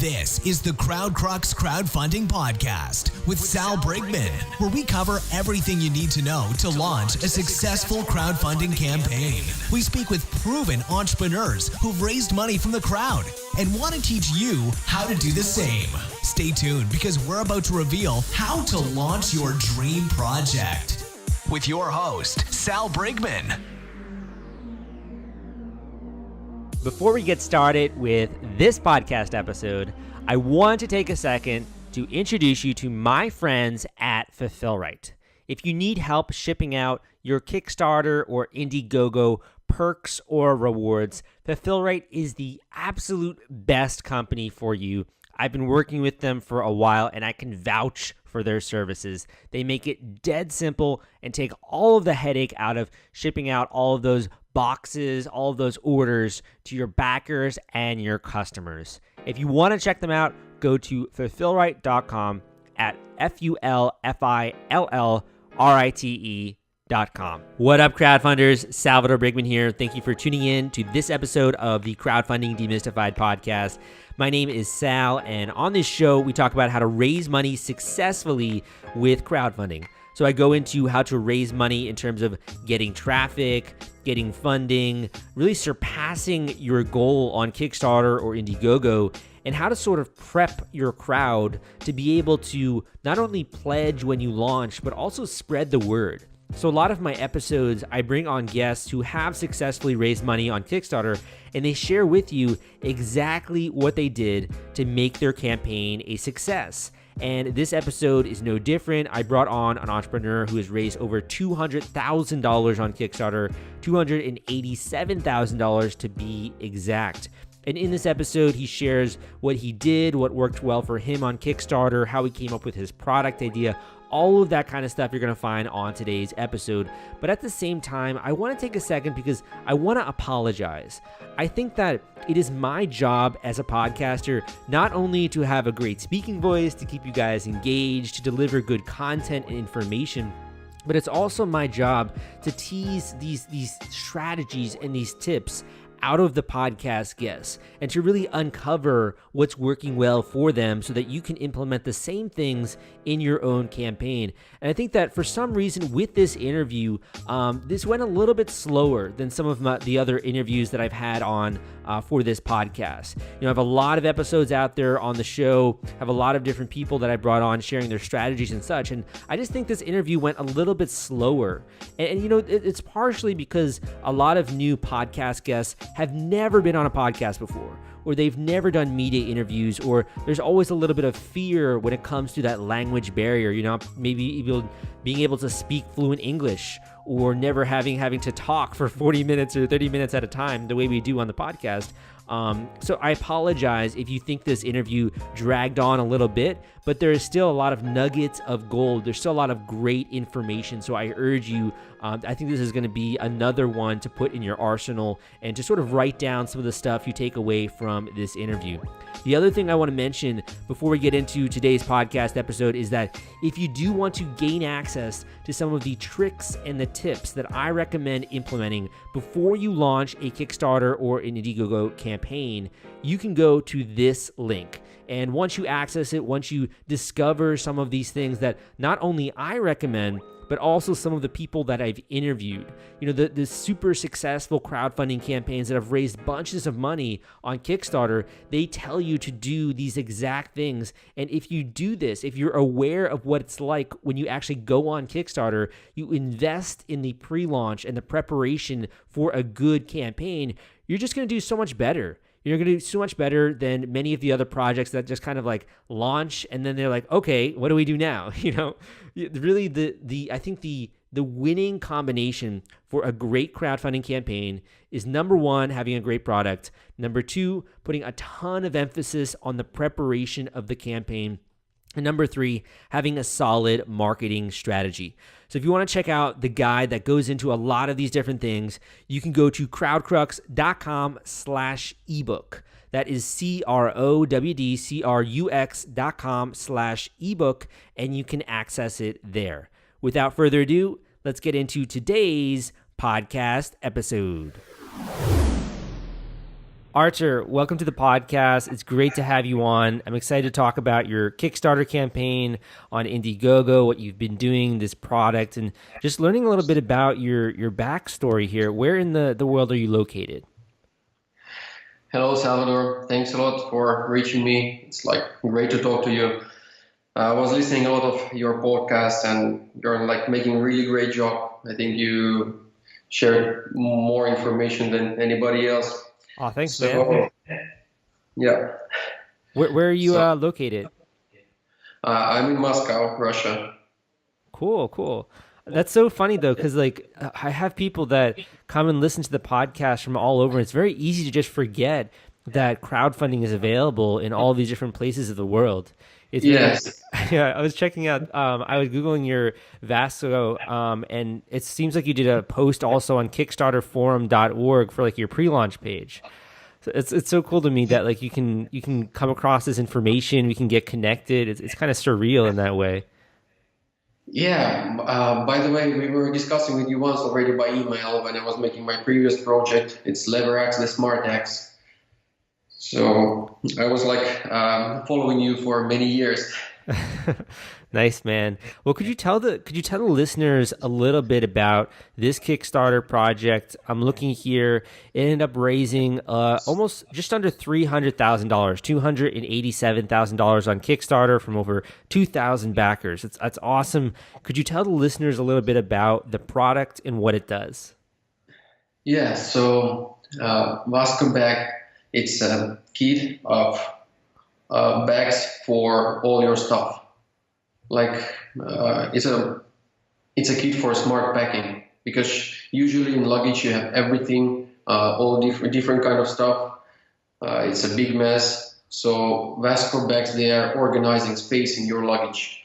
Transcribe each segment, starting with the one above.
This is the Crowdcrux Crowdfunding Podcast with Sal Briggman, where we cover everything you need to know to launch a successful crowdfunding campaign. We speak with proven entrepreneurs who've raised money from the crowd and want to teach you how to do the same. Stay tuned because we're about to reveal how to launch your dream project. With your host, Sal Briggman. Before we get started with this podcast episode, I want to take a second to introduce you to my friends at Fulfillrite. If you need help shipping out your Kickstarter or Indiegogo perks or rewards, Fulfillrite is the absolute best company for you. I've been working with them for a while and I can vouch for their services. They make it dead simple and take all of the headache out of shipping out all of those boxes, all of those orders to your backers and your customers. If you want to check them out, go to fulfillrite.com at FULFILLRITE.com. What up, crowdfunders? Salvador Briggman here. Thank you for tuning in to this episode of the Crowdfunding Demystified podcast. My name is Sal, and on this show, we talk about how to raise money successfully with crowdfunding. So I go into how to raise money in terms of getting traffic, getting funding, really surpassing your goal on Kickstarter or Indiegogo, and how to sort of prep your crowd to be able to not only pledge when you launch, but also spread the word. So a lot of my episodes, I bring on guests who have successfully raised money on Kickstarter, and they share with you exactly what they did to make their campaign a success. And this episode is no different. I brought on an entrepreneur who has raised over $200,000 on Kickstarter, $287,000 to be exact. And in this episode, he shares what he did, what worked well for him on Kickstarter, how he came up with his product idea, all of that kind of stuff you're going to find on today's episode. But at the same time, I want to take a second because I want to apologize. I think that it is my job as a podcaster not only to have a great speaking voice, to keep you guys engaged, to deliver good content and information, but it's also my job to tease these strategies and these tips out of the podcast guests and to really uncover what's working well for them so that you can implement the same things in your own campaign. And I think that for some reason with this interview, this went a little bit slower than some of the other interviews that I've had on for this podcast. I have a lot of episodes out there on the show, have a lot of different people that I brought on sharing their strategies and such. And I just think this interview went a little bit slower. And it's partially because a lot of new podcast guests have never been on a podcast before, or they've never done media interviews, or there's always a little bit of fear when it comes to that language barrier, maybe even being able to speak fluent English, or never having to talk for 40 minutes or 30 minutes at a time the way we do on the podcast. So I apologize if you think this interview dragged on a little bit, but there is still a lot of nuggets of gold. There's still a lot of great information. So I urge you, I think this is going to be another one to put in your arsenal and to sort of write down some of the stuff you take away from this interview. The other thing I want to mention before we get into today's podcast episode is that if you do want to gain access to some of the tricks and the tips that I recommend implementing before you launch a Kickstarter or an Indiegogo campaign, you can go to this link. And once you access it, once you discover some of these things that not only I recommend, but also some of the people that I've interviewed, the super successful crowdfunding campaigns that have raised bunches of money on Kickstarter, they tell you to do these exact things. And if you do this, if you're aware of what it's like when you actually go on Kickstarter, you invest in the pre-launch and the preparation for a good campaign, you're just going to do so much better. You're going to do so much better than many of the other projects that just kind of like launch and then they're like, okay, what do we do now? Really I think the winning combination for a great crowdfunding campaign is number one, having a great product. Number two, putting a ton of emphasis on the preparation of the campaign. And number three, having a solid marketing strategy. So if you want to check out the guide that goes into a lot of these different things, you can go to crowdcrux.com/ebook. That is crowdcrux.com/ebook, and you can access it there. Without further ado, let's get into today's podcast episode. Artur, welcome to the podcast. It's great to have you on. I'm excited to talk about your Kickstarter campaign on Indiegogo, what you've been doing, this product, and just learning a little bit about your backstory here. Where in the world are you located? Hello, Salvador. Thanks a lot for reaching me. It's like great to talk to you. I was listening a lot of your podcast, and you're like making a really great job. I think you shared more information than anybody else. Oh, thanks, man. Yeah. Where are you located? I'm in Moscow, Russia. Cool. That's so funny though, because like I have people that come and listen to the podcast from all over. It's very easy to just forget that crowdfunding is available in all these different places of the world. It's Yes. yeah, I was checking out. I was googling your Vasco, and it seems like you did a post also on KickstarterForum.org for like your pre-launch page. So it's so cool to me that like you can come across this information, we can get connected. It's kind of surreal in that way. Yeah. By the way, we were discussing with you once already by email when I was making my previous project. It's Leveraxe, the Smart Axe. So I was like following you for many years. Nice, man. Well, could you tell the listeners a little bit about this Kickstarter project? I'm looking here. It ended up raising almost just under $300,000, $287,000 on Kickstarter from over 2,000 backers. That's awesome. Could you tell the listeners a little bit about the product and what it does? Yeah. So Vasco bag. It's a kit of bags for all your stuff. Like it's a kit for smart packing, because usually in luggage you have everything, all different kind of stuff. It's a big mess. So Vasco bags, they are organizing space in your luggage.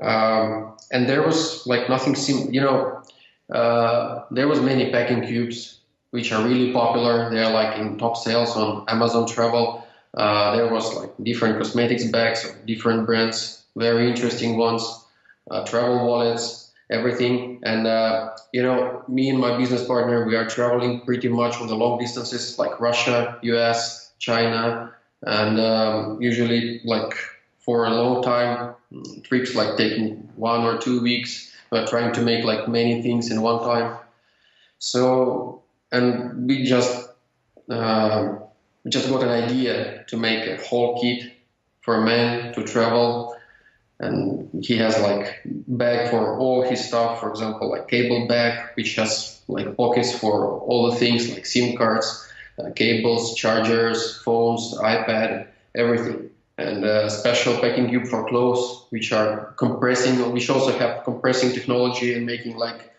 And there was like nothing there was many packing cubes which are really popular. They are like in top sales on Amazon Travel. There was like different cosmetics bags of different brands, very interesting ones, travel wallets, everything. And, me and my business partner, we are traveling pretty much on the long distances like Russia, US, China, and usually like for a long time, trips like taking 1 or 2 weeks, trying to make like many things in one time. So, and we just got an idea to make a whole kit for a man to travel, and he has like bag for all his stuff. For example, like cable bag, which has like pockets for all the things like SIM cards, cables, chargers, phones, iPad, everything, and a special packing cube for clothes, which are compressing. Which also have compressing technology and making like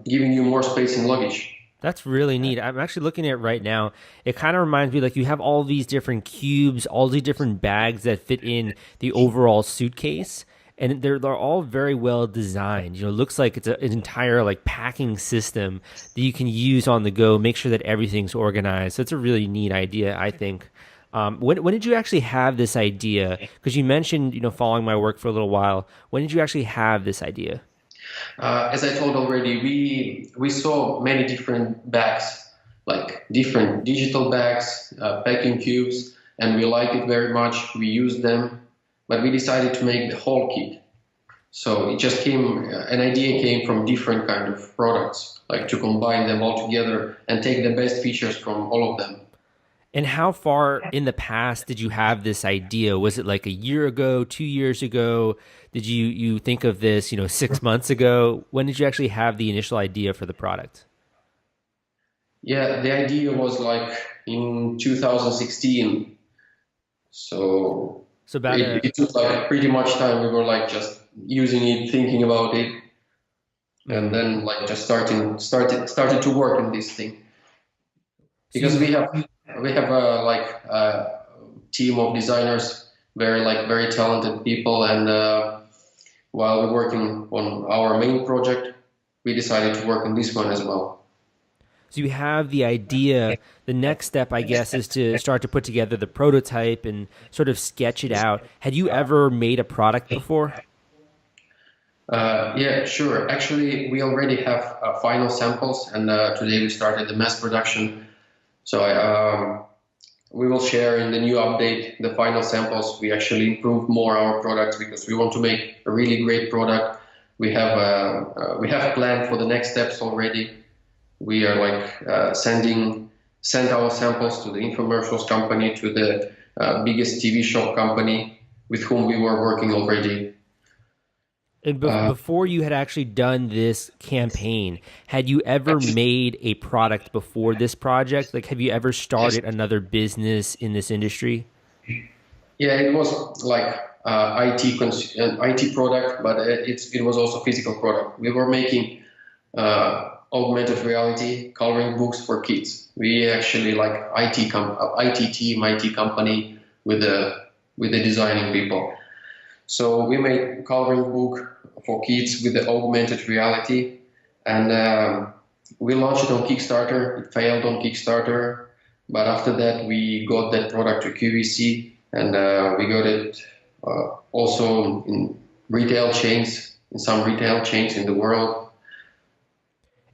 giving you more space in luggage. That's really neat. I'm actually looking at it right now. It kind of reminds me like you have all these different cubes, all these different bags that fit in the overall suitcase, and they're all very well designed. It looks like it's an entire like packing system that you can use on the go, make sure that everything's organized. So it's a really neat idea, I think. When did you actually have this idea? Because you mentioned, following my work for a little while. When did you actually have this idea? As I told already, we saw many different bags, like different digital bags, packing cubes, and we liked it very much. We used them, but we decided to make the whole kit. So it just an idea came from different kind of products, like to combine them all together and take the best features from all of them. And how far in the past did you have this idea? Was it like a year ago, 2 years ago? Did you think of this, 6 months ago? When did you actually have the initial idea for the product? Yeah, the idea was like in 2016. So it took like pretty much time. We were like just using it, thinking about it, and then like just started to work on this thing. Because we have a team of designers, very talented people, and while we're working on our main project, we decided to work on this one as well. So you have the idea. The next step, I guess, is to start to put together the prototype and sort of sketch it out. Had you ever made a product before? Yeah, sure. Actually, we already have final samples, and today we started the mass production. So we will share in the new update the final samples. We actually improved more our product because we want to make a really great product. We have planned for the next steps already. We are like send our samples to the infomercials company, to the biggest TV shop company with whom we were working already. And before you had actually done this campaign, had you ever made a product before this project? Like, have you ever started another business in this industry? Yeah, it was like IT product, but it was also physical product. We were making augmented reality coloring books for kids. We actually like IT company with the designing people. So we made coloring book for kids with the augmented reality, and we launched it on Kickstarter. It failed on Kickstarter, but after that we got that product to QVC, and we got it also in some retail chains in the world.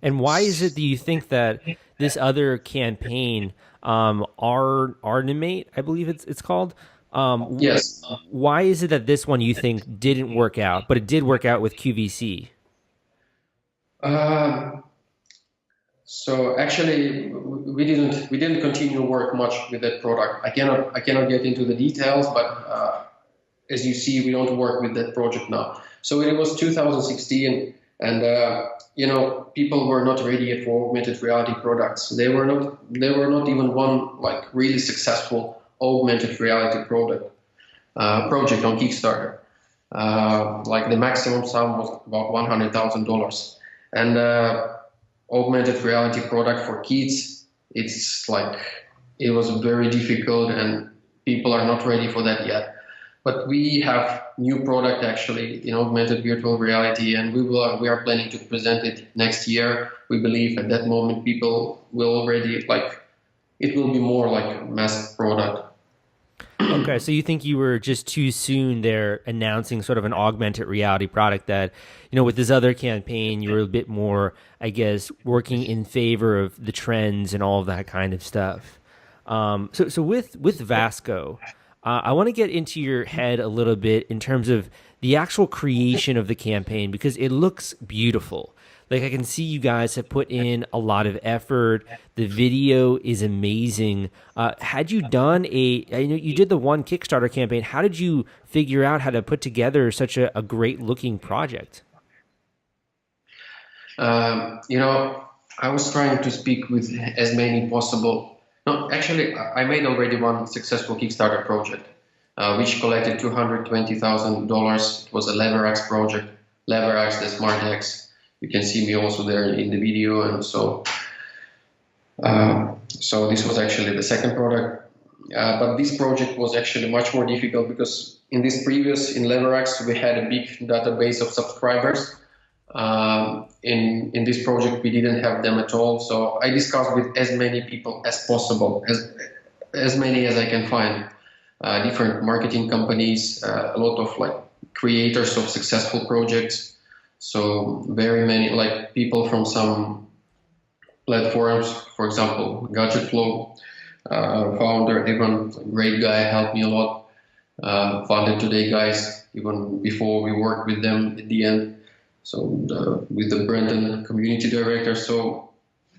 And why is it that you think that this other campaign, Arnimate, I believe it's called? Yes. Why is it that this one you think didn't work out, but it did work out with QVC? So actually, we didn't continue work much with that product. I cannot get into the details, but as you see, we don't work with that project now. So it was 2016, and people were not ready for augmented reality products. They were not even one like really successful augmented reality project on Kickstarter. Like the maximum sum was about $100,000, and augmented reality product for kids, it was very difficult, and people are not ready for that yet. But we have new product actually in augmented virtual reality, and we are planning to present it next year. We believe at that moment people will already it will be more like a mass product. Okay, so you think you were just too soon there announcing sort of an augmented reality product that, with this other campaign, you were a bit more, I guess, working in favor of the trends and all of that kind of stuff. So with Vasco, I want to get into your head a little bit in terms of the actual creation of the campaign, because it looks beautiful. Like, I can see you guys have put in a lot of effort. The video is amazing. Had you done you did the one Kickstarter campaign. How did you figure out how to put together such a great looking project? I was trying to speak with as many possible. No, actually, I made already one successful Kickstarter project, which collected $220,000. It was a Leveraxe project, Leveraxe, the Smart X. You can see me also there in the video, and so this was actually the second product. But this project was actually much more difficult because in Leveraxe we had a big database of subscribers. In this project we didn't have them at all. So I discussed with as many people as possible, as many as I can find, different marketing companies, a lot of creators of successful projects. So very many people from some platforms, for example, Gadget Flow founder, Ivan, great guy, helped me a lot. Funded Today guys, even before we worked with them at the end. So with the Brendan community director. So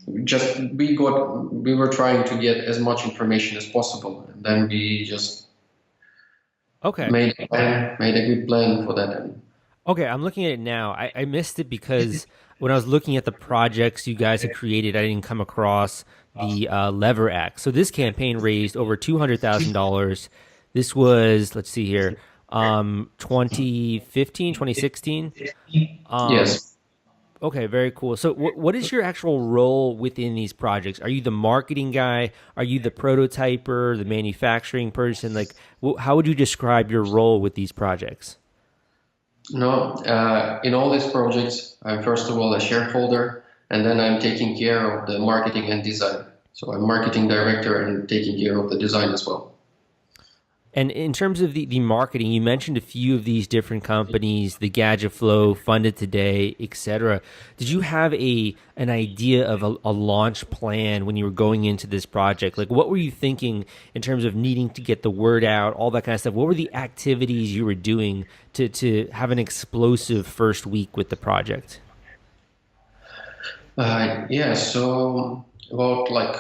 we were trying to get as much information as possible, and then we just made a good plan for that. Okay, I'm looking at it now. I missed it because when I was looking at the projects you guys had created, I didn't come across the Leveraxe. So this campaign raised over $200,000. This was, let's see here, 2015, 2016? Yes. Okay, very cool. So what is your actual role within these projects? Are you the marketing guy? Are you the prototyper, the manufacturing person? How would you describe your role with these projects? No, in all these projects, I'm first of all a shareholder, and then I'm taking care of the marketing and design. So I'm marketing director and taking care of the design as well. And in terms of the marketing, you mentioned a few of these different companies, the Gadget Flow, Funded Today, etc. Did you have an idea of a launch plan when you were going into this project? Like, what were you thinking in terms of needing to get the word out, all that kind of stuff? What were the activities you were doing to have an explosive first week with the project? So about like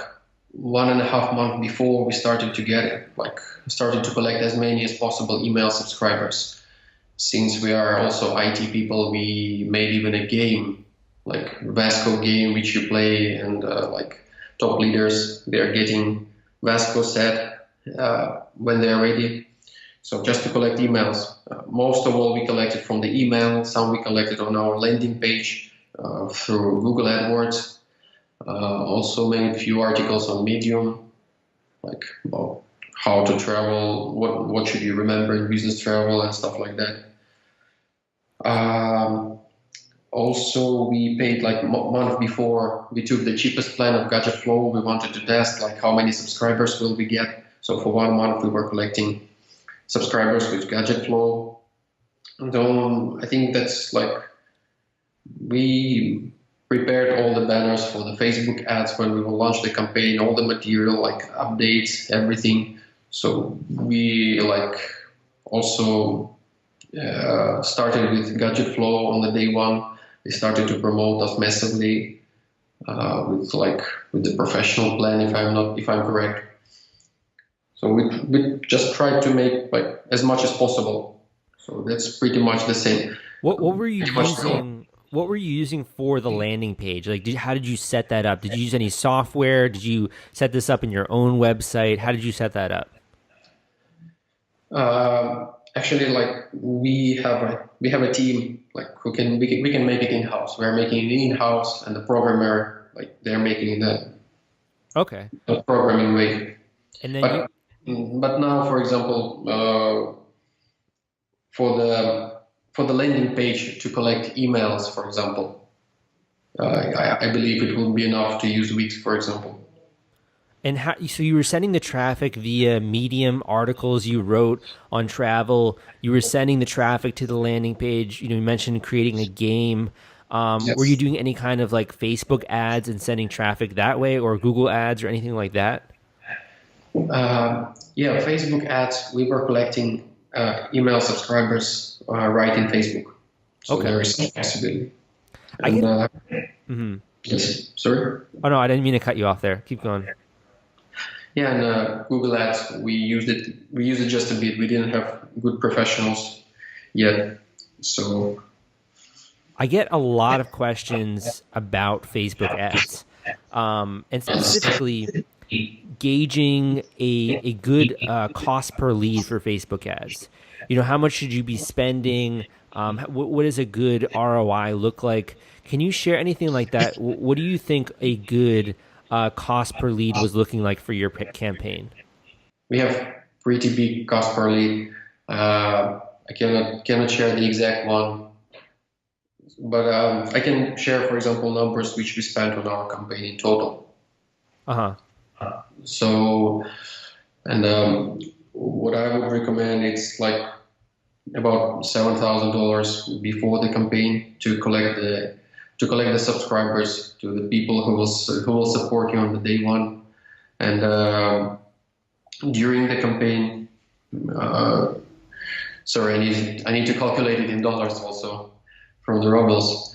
1.5 months before, we started to collect as many as possible email subscribers. Since we are also IT people, we made even a game, like Vasco game, which you play, and like top leaders, they are getting Vasco set when they are ready. So just to collect emails. Most of all, we collected from the email. Some we collected on our landing page through Google AdWords. Also made a few articles on Medium, like about how to travel, what should you remember in business travel and stuff like that. Also, we paid like month before. We took the cheapest plan of Gadget Flow. We wanted to test like how many subscribers will we get. So for 1 month, we were collecting subscribers with Gadget Flow. And I think that's like we prepared all the banners for the Facebook ads when we will launch the campaign, all the material like updates, everything. So we like also started with Gadget Flow on the day one. They started to promote us massively with the professional plan, if I'm correct. So we just tried to make like as much as possible. So that's pretty much the same. What were you using? What were you using for the landing page? Like, how did you set that up? Did you use any software? Did you set this up in your own website? How did you set that up? Actually, like we have a team like we can make it in house. We're making it in house, and the programmer like they're making the programming way. And then but now, for example, for the landing page to collect emails, for example, I believe it will be enough to use Wix, for example. And so you were sending the traffic via Medium articles you wrote on travel. You were sending the traffic to the landing page. You mentioned creating a game. Yes. Were you doing any kind of like Facebook ads and sending traffic that way, or Google ads or anything like that? Facebook ads. We were collecting email subscribers right in Facebook. So there is some possibility. Yes. Sorry? Oh, no, I didn't mean to cut you off there. Keep going. Yeah, and Google Ads, we used it just a bit. We didn't have good professionals yet. So I get a lot of questions about Facebook ads, and specifically gauging a good cost per lead for Facebook ads. How much should you be spending? What does a good ROI look like? Can you share anything like that? What do you think a good cost per lead was looking like for your campaign? We have pretty big cost per lead. I cannot share the exact one, but I can share, for example, numbers which we spent on our campaign in total. So, and what I would recommend, it's like about $7,000 before the campaign to collect the subscribers, to the people who will support you on the day one, and during the campaign. Sorry, I need to calculate it in dollars also from the rubles.